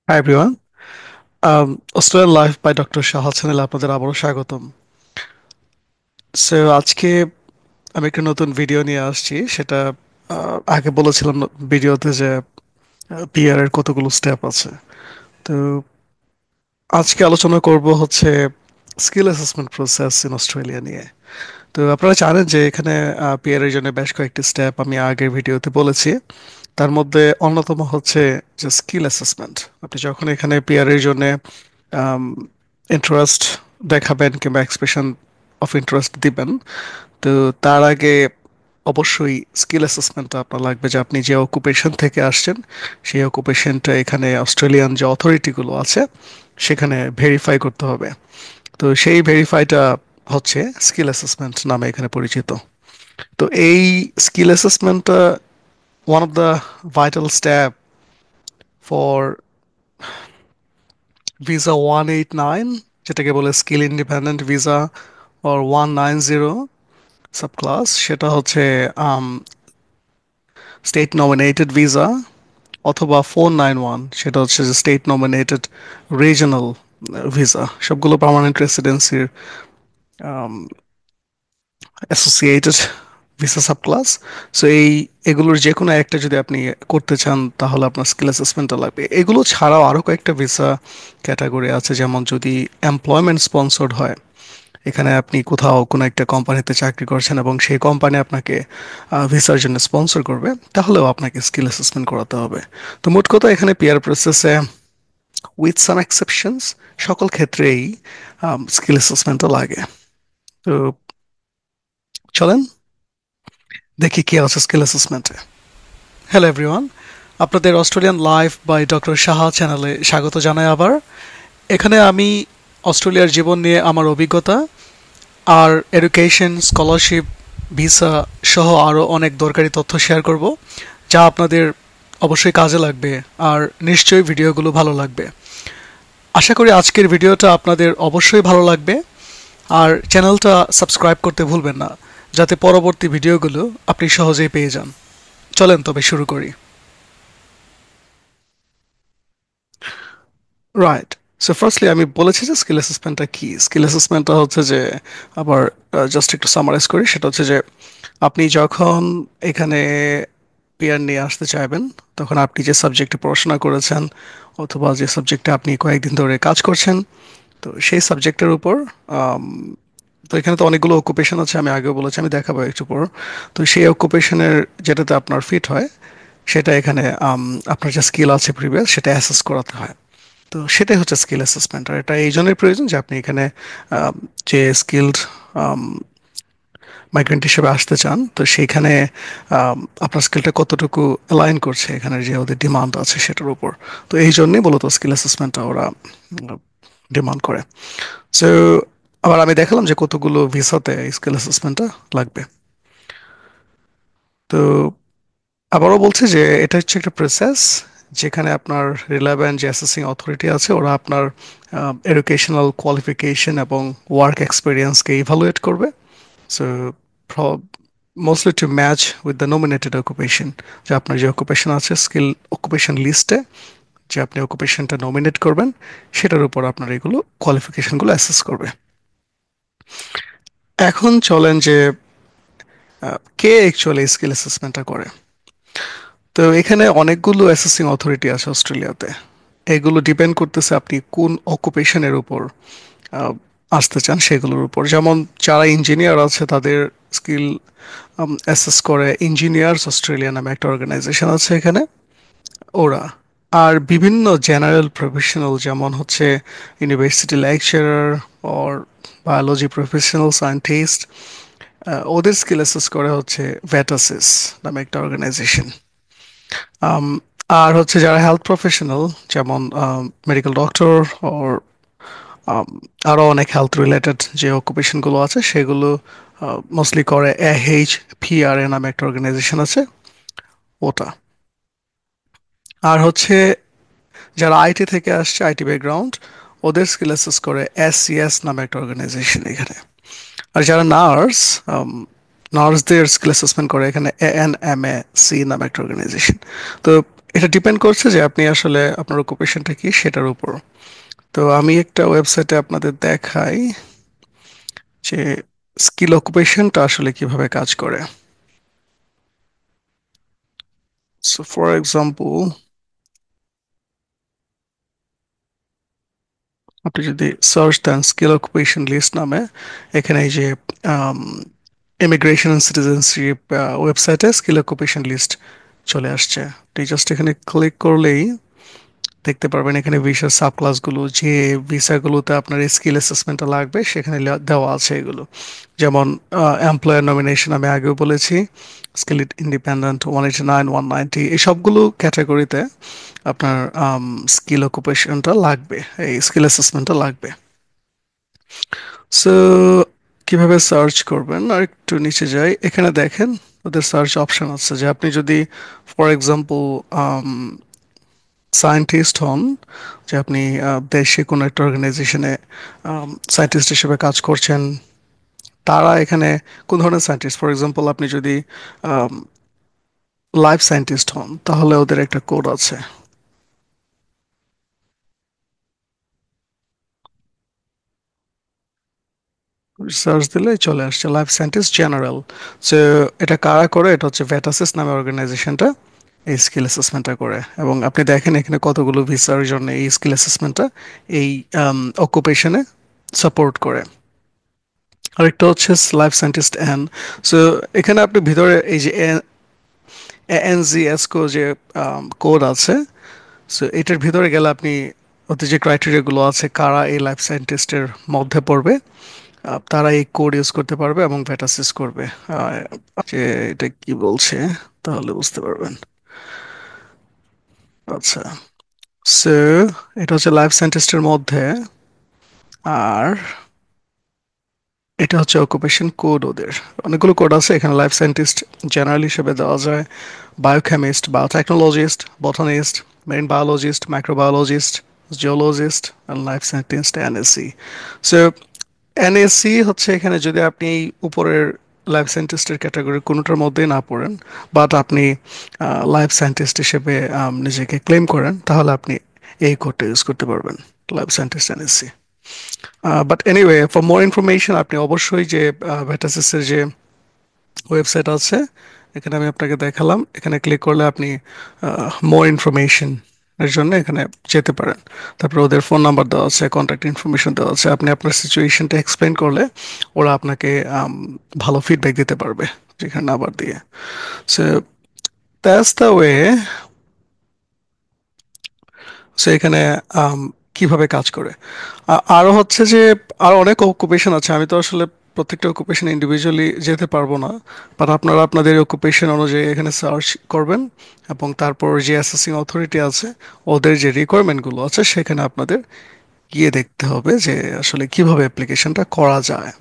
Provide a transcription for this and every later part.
High everyone. Australian life by doctor Saha চ্যানেলে আপনাদের আবারও স্বাগতম। সো আজকে আমি একটা নতুন ভিডিও নিয়ে আসছি। সেটা আগে বলেছিলাম ভিডিওতে যে পিআর এর কতগুলো স্টেপ আছে। তো আজকে আলোচনা করব হচ্ছে skill assessment process in Australia নিয়ে। তো আপনারা জানেন যে এখানে পিআর এর জন্য বেশ কয়েকটি স্টেপ আমি আগের ভিডিওতে বলেছি। তার মধ্যে অন্যতম হচ্ছে যে স্কিল অ্যাসেসমেন্ট। আপনি যখন এখানে পিআর এর জন্য ইন্টারেস্ট দেখাবেন কিংবা এক্সপ্রেশন অফ ইন্টারেস্ট দিবেন, তো তার আগে অবশ্যই স্কিল অ্যাসেসমেন্টটা আপনার লাগবে, যে আপনি যে অকুপেশন থেকে আসছেন সেই অকুপেশনটা এখানে অস্ট্রেলিয়ান যে অথরিটিগুলো আছে সেখানে ভেরিফাই করতে হবে। তো সেই ভেরিফাইটা হচ্ছে স্কিল অ্যাসেসমেন্ট নামে এখানে পরিচিত। তো এই স্কিল অ্যাসেসমেন্টটা one of the vital step for visa 189, যেটাকে বলে skill independent visa or 190 subclass. সেটা হচ্ছে স্টেট নমিনেটেড ভিসা, অথবা 491, সেটা হচ্ছে যে স্টেট নমিনেটেড রিজনাল ভিসা। সবগুলো পার্মানেন্ট রেসিডেন্সির associated visa subclass. So এগুলোর যে কোনো একটা যদি আপনি করতে চান তাহলে আপনার স্কিল অ্যাসেসমেন্টটা লাগবে। এগুলো ছাড়াও আরও কয়েকটা ভিসা ক্যাটাগরি আছে, যেমন যদি এমপ্লয়মেন্ট স্পন্সর্ড হয়, এখানে আপনি কোথাও কোনো একটা কোম্পানিতে চাকরি করছেন এবং সেই কোম্পানি আপনাকে ভিসার জন্য স্পন্সর করবে, তাহলেও আপনাকে স্কিল অ্যাসেসমেন্ট করাতে হবে। তো মোট কথা এখানে পিআর প্রসেসে উইথ সাম এক্সেপশনস সকল ক্ষেত্রেই স্কিল অ্যাসেসমেন্টও লাগে। তো চলেন দেখি কি আছে স্কিল অ্যাসেসমেন্টে। হ্যালো এভরিওয়ান, আপনাদের Australian life by doctor Saha চ্যানেলে স্বাগত জানাই আবার। এখানে আমি অস্ট্রেলিয়ার জীবন নিয়ে আমার অভিজ্ঞতা আর এডুকেশন, স্কলারশিপ, ভিসা সহ আরও অনেক দরকারি তথ্য শেয়ার করব, যা আপনাদের অবশ্যই কাজে লাগবে আর নিশ্চয়ই ভিডিওগুলো ভালো লাগবে। আশা করি আজকের ভিডিওটা আপনাদের অবশ্যই ভালো লাগবে, আর চ্যানেলটা সাবস্ক্রাইব করতে ভুলবেন না, যাতে পরবর্তী ভিডিওগুলো আপনি সহজেই পেয়ে যান। চলেন তবে শুরু করি। রাইট। সো ফার্স্টলি আমি বলেছি যে স্কিল অ্যাসেসমেন্টটা কি। স্কিল অ্যাসেসমেন্টটা হচ্ছে যে, আবার জাস্ট একটু সামারাইজ করি, সেটা হচ্ছে যে আপনি যখন এখানে পিআর নিয়ে আসতে চাইবেন, তখন আপনি যে সাবজেক্টে পড়াশোনা করেছেন অথবা যে সাবজেক্টে আপনি কয়েকদিন ধরে কাজ করছেন, তো সেই সাবজেক্টের উপর আম, তো এখানে তো অনেকগুলো অকুপেশন আছে, আমি আগেও বলেছি, আমি দেখাবো একটু পর। তো সেই অকুপেশনের যেটাতে আপনার ফিট হয় সেটা এখানে আপনার যে স্কিল আছে প্রিভিয়াস সেটা অ্যাসেস করাতে হয়। তো সেটাই হচ্ছে স্কিল অ্যাসেসমেন্ট। আর এটা এই জন্যই প্রয়োজন যে আপনি এখানে যে স্কিলড মাইগ্রেন্ট হিসেবে আসতে চান, তো সেইখানে আপনার স্কিলটা কতটুকু অ্যালাইন করছে এখানে যে ওদের ডিমান্ড আছে সেটার উপর। তো এই জন্যই মূলত স্কিল অ্যাসেসমেন্টটা ওরা ডিমান্ড করে। সো আবার আমি দেখালাম যে কতগুলো ভিসাতে স্কিল অ্যাসেসমেন্টটা লাগবে। তো আবারও বলছি যে এটা হচ্ছে একটা প্রসেস যেখানে আপনার রিলেভেন্ট যে অ্যাসেসিং অথরিটি আছে ওরা আপনার এডুকেশনাল কোয়ালিফিকেশন এবং ওয়ার্ক এক্সপিরিয়েন্সকে ইভালুয়েট করবে। So mostly to match with the nominated occupation, যে আপনার যে অকুপেশন আছে স্কিল অকুপেশন লিস্টে যে আপনি অকুপেশনটা নমিনেট করবেন সেটার উপর আপনার এগুলো কোয়ালিফিকেশনগুলো অ্যাসেস করবে। এখন চলেন যে কে অ্যাকচুয়ালি স্কিল অ্যাসেসমেন্টটা করে। তো এখানে অনেকগুলো অ্যাসেসিং অথরিটি আছে অস্ট্রেলিয়াতে। এগুলো ডিপেন্ড করতেছে আপনি কোন অকুপেশনের উপর আহ, আসতে চান সেগুলোর উপর। যেমন যারা ইঞ্জিনিয়ার আছে তাদের স্কিল অ্যাসেস করে ইঞ্জিনিয়ার্স অস্ট্রেলিয়া নামে একটা অর্গানাইজেশন আছে এখানে, ওরা। আর বিভিন্ন জেনারেল প্রফেশনাল, যেমন হচ্ছে university lecturer or biology professional scientist, ওদের স্কিল অ্যাসেস করে হচ্ছে ভ্যাটাসিস নামে একটা অর্গানাইজেশন। আর হচ্ছে যারা হেলথ প্রফেশনাল, যেমন মেডিকেল ডক্টর ওর আরও অনেক হেলথ রিলেটেড যে অকুপেশনগুলো আছে সেগুলো মোস্টলি করে AHPRA নামে একটা অর্গানাইজেশন আছে, ওটা। আর হচ্ছে যারা আইটি থেকে আসছে, আইটি ব্যাকগ্রাউন্ড, ওদের স্কিল অ্যাসেস করে SCS নামে একটা অর্গানাইজেশন এখানে। আর যারা নার্স, নার্সদের স্কিল অ্যাসেসমেন্ট করে এখানে ANMAC নামে একটা অর্গানাইজেশন। তো এটা ডিপেন্ড করছে যে আপনি আসলে আপনার অকুপেশনটা কি সেটার উপর। তো আমি একটা ওয়েবসাইটে আপনাদের দেখাই যে স্কিল অকুপেশনটা আসলে কিভাবে কাজ করে। সো ফর এক্সাম্পল, আপনি যদি সার্চ দেন স্কিল অকুপেশন লিস্ট নামে, এখানে এই যে ইমিগ্রেশন অ্যান্ড সিটিজেনশিপ ওয়েবসাইটে স্কিল অকুপেশন লিস্ট চলে আসছে। আপনি জাস্ট এখানে ক্লিক করলেই দেখতে পারবেন এখানে ভিসার সাব ক্লাসগুলো, যে ভিসাগুলোতে আপনার স্কিল অ্যাসেসমেন্টটা লাগবে সেখানে দেওয়া আছে এগুলো। যেমন এমপ্লয়ার নমিনেশন আমি আগেও বলেছি, স্কিল ইন্ডিপেন্ডেন্ট 189, 190, এই সবগুলো ক্যাটাগরিতে আপনার স্কিল অকুপেশনটা লাগবে, এই স্কিল অ্যাসেসমেন্টটা লাগবে। সো কিভাবে সার্চ করবেন, আর একটু নিচে যাই, এখানে দেখেন ওদের সার্চ অপশন আছে যে আপনি যদি ফর এক্সাম্পল সায়েন্টিস্ট হন, যে আপনি দেশে কোনো একটা অর্গানাইজেশনে সায়েন্টিস্ট হিসেবে কাজ করছেন, তারা এখানে কোন ধরনের সায়েন্টিস্ট, ফর এক্সাম্পল আপনি যদি লাইফ সায়েন্টিস্ট হন তাহলে ওদের একটা কোড আছে, সার্চ দিলে চলে আসছে লাইফ সায়েন্টিস্ট জেনারেল। সো এটা কারা করে, এটা হচ্ছে ভ্যাটাসিস নামে অর্গানাইজেশনটা এই স্কিল অ্যাসেসমেন্টটা করে। এবং আপনি দেখেন এখানে কতগুলো ভিসার জন্য এই স্কিল অ্যাসেসমেন্টটা এই অকুপেশনে সাপোর্ট করে। আরেকটা হচ্ছে লাইফ সায়েন্টিস্ট এন। সো এখানে আপনি ভিতরে এই যে এএনজিএসকো যে কোড আছে, সো এটার ভিতরে গেলে আপনি ওতে যে ক্রাইটেরিয়াগুলো আছে কারা এই লাইফ সায়েন্টিস্টের মধ্যে পড়বে, তারা এই কোড ইউজ করতে পারবে এবং ভ্যাটাসিস করবে। যে এটা কি বলছে তাহলে বুঝতে পারবেন। আচ্ছা, সো এটা হচ্ছে লাইফ সায়েন্টিস্টের মধ্যে, আর এটা হচ্ছে অকুপেশন কোড ওদের। অনেকগুলো কোড আছে এখানে। লাইফ সায়েন্টিস্ট জেনারেল হিসেবে দেওয়া যায় biochemist, biotechnologist, botanist, marine biologist, microbiologist, geologist, আর life scientist NSC. So NSC হচ্ছে এখানে যদি আপনি এই উপরের লাইফ সায়েন্টিস্টের ক্যাটাগরি কোনোটার মধ্যেই না পড়েন, বাট আপনি লাইফ সায়েন্টিস্ট হিসেবে নিজেকে ক্লেম করেন, তাহলে আপনি এই কোডটা ইউজ করতে পারবেন, life scientist NSC. But anyway, for more information আপনি অবশ্যই যে ভেটাসিসের যে ওয়েবসাইট আছে, এখানে আমি আপনাকে দেখালাম, এখানে ক্লিক করলে আপনি মোর ইনফরমেশন এর জন্য এখানে যেতে পারেন। তারপরে ওদের ফোন নাম্বার দেওয়া আছে, কন্ট্যাক্ট ইনফরমেশন দেওয়া আছে, আপনি আপনার সিচুয়েশনটা এক্সপ্লেন করলে ওরা আপনাকে ভালো ফিডব্যাক দিতে পারবে যেখানে নাম্বার দিয়ে। So that's the way. So এখানে আম, কিভাবে কাজ করে, আরো হচ্ছে যে আরো অনেক অকুপেশন আছে, আমি তো আসলে প্রত্যেকটা অকুপেশন ইন্ডিভিজুয়ালি যেতে পারবো না। বাট আপনারা আপনাদের অকুপেশন অনুযায়ী এখানে সার্চ করবেন, এবং তারপর যে অ্যাসেসিং অথরিটি আছে ওদের যে রিকোয়ারমেন্টগুলো আছে সেখানে আপনাদের গিয়ে দেখতে হবে যে আসলে কিভাবে অ্যাপ্লিকেশনটা করা যায়।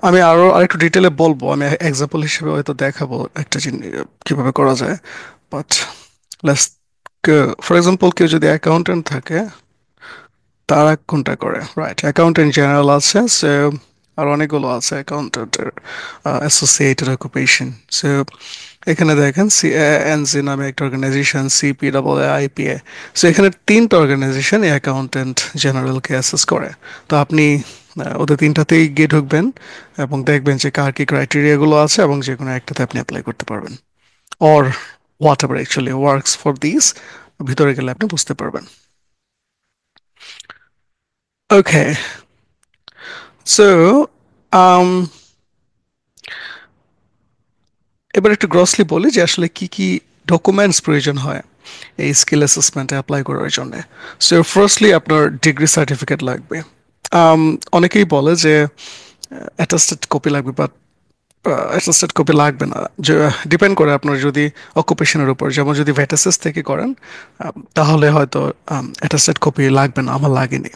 আমি আরো আরেকটু ডিটেলে বলবো, আমি এক্সাম্পল হিসেবে হয়তো দেখাবো একটা জিনিস কিভাবে করা যায়। বাট লেটস, ফর এক্সাম্পল কেউ যদি অ্যাকাউন্টেন্ট থাকে, তারা কোনটা করে, রাইট, অ্যাকাউন্টেন্ট জেনারেল আছে। সো আর অনেকগুলো আছে অ্যাকাউন্টেন্টের অ্যাসোসিয়েটেড অকুপেশন। সো এখানে দেখেন সিএএনসি নামে একটা অর্গানাইজেশন, সিপিডব্লিউআইপিএ। সো এখানে তিনটা অর্গানাইজেশন অ্যাকাউন্টেন্ট জেনারেলকে অ্যাসেস করে। তো আপনি ওদের তিনটাতেই গিয়ে ঢুকবেন এবং দেখবেন যে কার কি ক্রাইটেরিয়াগুলো আছে, এবং যে কোনো একটাতে আপনি অ্যাপ্লাই করতে পারবেন, or what ever actually works for this, ভিতরে গেলে আপনি বুঝতে পারবেন। ওকে, সো এবার একটু গ্রসলি বলি যে আসলে কি কি ডকুমেন্টস প্রয়োজন হয় এই স্কিল অ্যাসেসমেন্টে অ্যাপ্লাই করার জন্য। সো ফার্স্টলি আপনার ডিগ্রি সার্টিফিকেট লাগবে। আম, অনেকেই বলে যে অ্যাটাস্টেড কপি লাগবে, বাট অ্যাটাস্টেড কপি লাগবে না। যে ডিপেন্ড করে আপনার যদি অকুপেশনের উপর, যেমন যদি ভ্যাটাসিস থেকে করেন তাহলে হয়তো অ্যাটাস্টেড কপি লাগবে না, আমার লাগেনি।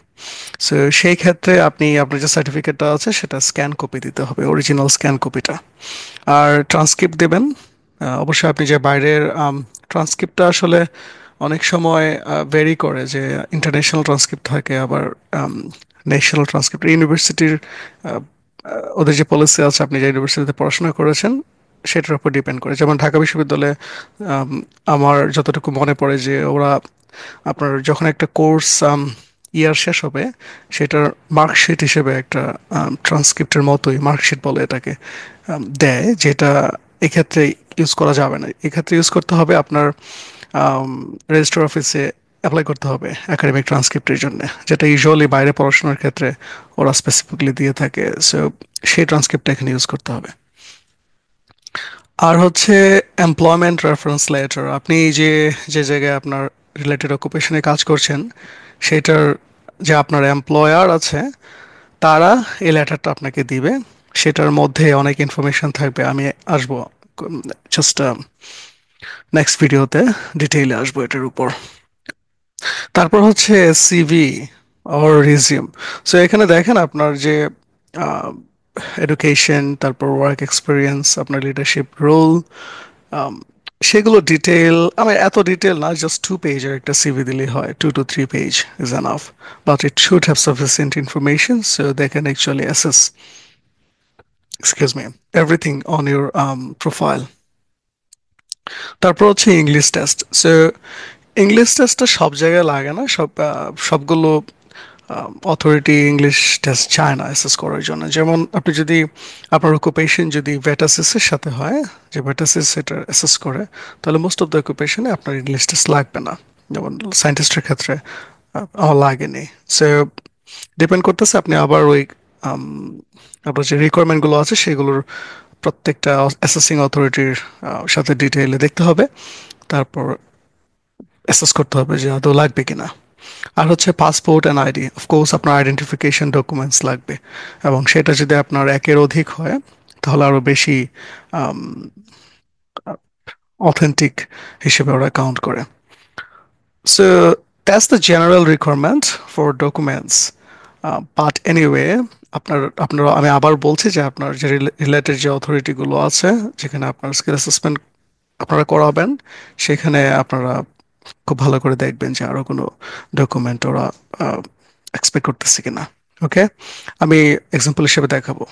সো সেই ক্ষেত্রে আপনি আপনার যে সার্টিফিকেটটা আছে সেটা স্ক্যান কপি দিতে হবে, অরিজিনাল স্ক্যান কপিটা। আর ট্রান্সক্রিপ্ট দেবেন। অবশ্যই আপনি যে বাইরের ট্রান্সক্রিপ্টটা আসলে অনেক সময় ভেরি করে, যে ইন্টারন্যাশনাল ট্রান্সক্রিপ্ট থাকে, আবার ন্যাশনাল ট্রান্সক্রিপ্ট। ইউনিভার্সিটির ওদের যে পলিসি আছে, আপনি যে ইউনিভার্সিটিতে পড়াশোনা করেছেন সেটার উপর ডিপেন্ড করে। যেমন ঢাকা বিশ্ববিদ্যালয়ে আম, আমার যতটুকু মনে পড়ে যে ওরা আপনার যখন একটা কোর্স ইয়ার শেষ হবে সেটার মার্কশিট হিসেবে একটা ট্রান্সক্রিপ্টের মতোই মার্কশিট বলে এটাকে দেয়, যেটা এক্ষেত্রে ইউজ করা যাবে না। এক্ষেত্রে ইউজ করতে হবে আপনার রেজিস্ট্রার অফিসে অ্যাপ্লাই করতে হবে একাডেমিক ট্রান্সক্রিপ্টের জন্য, যেটা ইউজুয়ালি বাইরে পড়াশোনার ক্ষেত্রে ওরা স্পেসিফিকলি দিয়ে থাকে। সো সেই ট্রান্সক্রিপ্টটা এখানে ইউজ করতে হবে। আর হচ্ছে এমপ্লয়মেন্ট রেফারেন্স লেটার। আপনি যে যে জায়গায় আপনার রিলেটেড অকুপেশনে কাজ করছেন সেটার যে আপনার এমপ্লয়ার আছে তারা এই লেটারটা আপনাকে দিবে। সেটার মধ্যে অনেক ইনফরমেশন থাকবে, আমি আসবো জাস্ট নেক্সট ভিডিওতে ডিটেইলে আসবো এটার উপর। তারপর হচ্ছে সিভি অর রিজিউম। সো এখানে দেখেন আপনার যে এডুকেশন, তারপর ওয়ার্ক এক্সপিরিয়েন্স, আপনার লিডারশিপ রোল, সেগুলো ডিটেল, আমি এত ডিটেল না, জাস্ট 2 পেজের একটা সিভি দিলেই হয়, 2 to 3 page is enough, but it should have sufficient information so they can actually assess, excuse me, everything on your profile. তারপর হচ্ছে ইংলিশ টেস্ট। সো ইংলিশ টেস্টটা সব জায়গায় লাগে না, সবগুলো অথরিটি ইংলিশ টেস্ট চায় না অ্যাসেস করার জন্য। যেমন আপনি যদি আপনার অকুপেশন যদি ভেটাসিসের সাথে হয়, যে ভেটাসিস সেটা অ্যাসেস করে, তাহলে মোস্ট অফ দ্য অকুপেশনে আপনার ইংলিশ টেস্ট লাগবে না। যেমন সায়েন্টিস্টের ক্ষেত্রে আমার লাগেনি। সো ডিপেন্ড করতেছে আপনি আবার ওই আম, আপনার যে রিকোয়ারমেন্টগুলো আছে সেগুলোর প্রত্যেকটা অ্যাসেসিং অথরিটির সাথে ডিটেইলে দেখতে হবে, তারপর অ্যাসেস করতে হবে যে আদৌ লাগবে কিনা। আর হচ্ছে পাসপোর্ট অ্যান্ড আইডি, অফকোর্স আপনার আইডেন্টিফিকেশন ডকুমেন্টস লাগবে, এবং সেটা যদি আপনার একের অধিক হয় তাহলে আরো বেশি অথেন্টিক হিসেবে ওরা কাউন্ট করে। So that's the general requirement for documents. But anyway, আপনার আমি আবার বলছি যে আপনার যে রিলেটেড যে অথরিটিগুলো আছে যেখানে আপনার স্কিল অ্যাসেসমেন্ট আপনারা করাবেন, সেখানে আপনারা খুব ভালো করে দেখবেন যে আরো কোনো ডকুমেন্ট ওরা এক্সপেক্ট করতেছে কিনা। ওকে, আমি এক্সাম্পল হিসেবে দেখাবো।